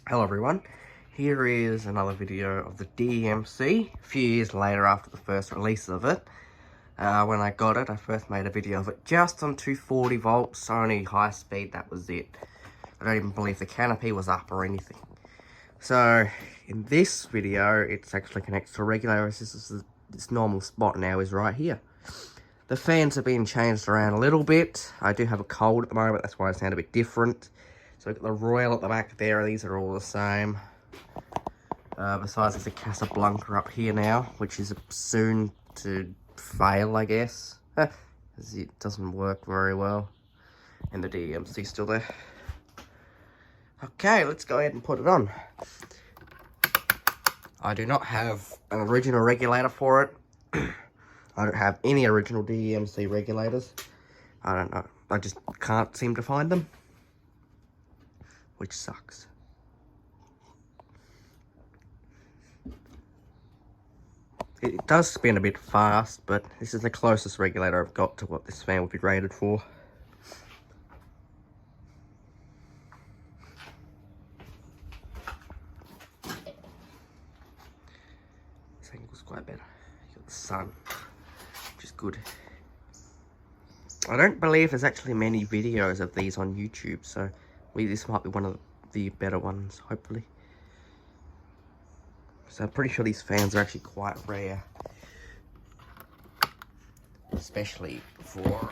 Hello everyone, here is another video of the DEMC, a few years later after the first release of it. When I got it, I first made a video of it just on 240 volts, only high speed, that was it. I don't even believe the canopy was up or anything. So, in this video, it's actually connected to a regulator. This normal spot now is right here. The fans are being changed around a little bit. I do have a cold at the moment, that's why I sound a bit different. So we've got the Royal at the back there, these are all the same. Besides there's a Casablanca up here now, which is soon to fail, I guess. As it doesn't work very well. And the DEMC still there. Okay, let's go ahead and put it on. I do not have an original regulator for it. I don't have any original DEMC regulators. I don't know, I just can't seem to find them. Which sucks. It does spin a bit fast, but this is the closest regulator I've got to what this fan would be rated for. This angle's quite better. You got the sun, which is good. I don't believe there's actually many videos of these on YouTube, so this might be one of the better ones, hopefully. So I'm pretty sure these fans are actually quite rare. Especially for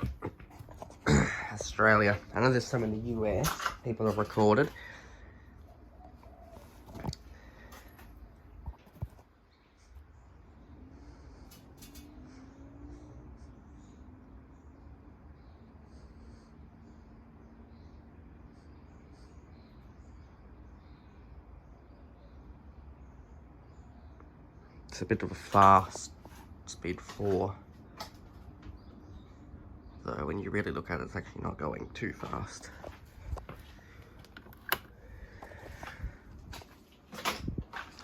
Australia. I know there's some in the US people have recorded. It's a bit of a fast speed 4. Though when you really look at it, it's actually not going too fast.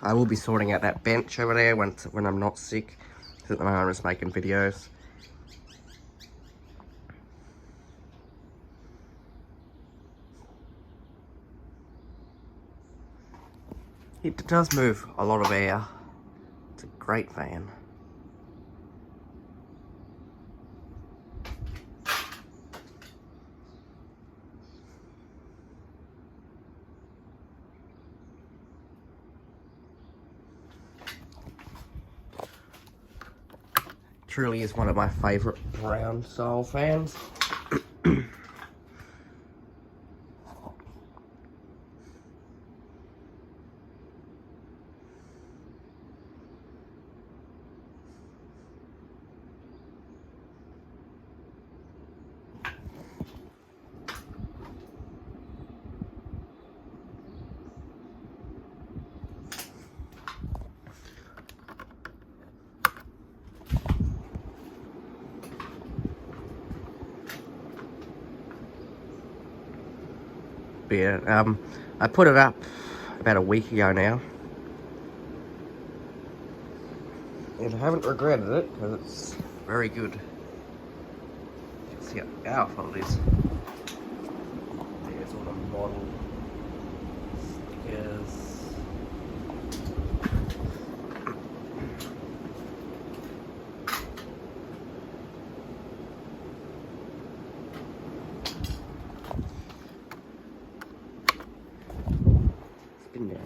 I will be sorting out that bench over there when I'm not sick. Because at the moment I'm just making videos. It does move a lot of air. It's a great fan. Truly is one of my favourite brown style fans. But yeah, I put it up about a week ago now. And I haven't regretted it, because it's very good. You can see how powerful it is. There's all the model stickers. Spin down.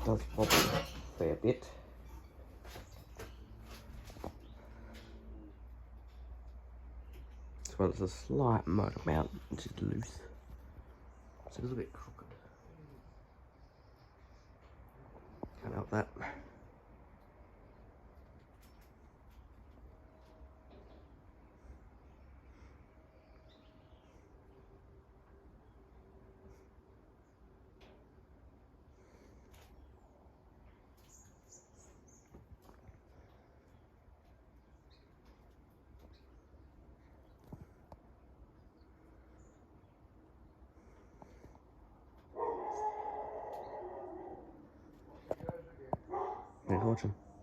Does wobble a fair bit. As well as a slight motor mount, which is loose. It's a little bit crooked. Can't help that. for watching.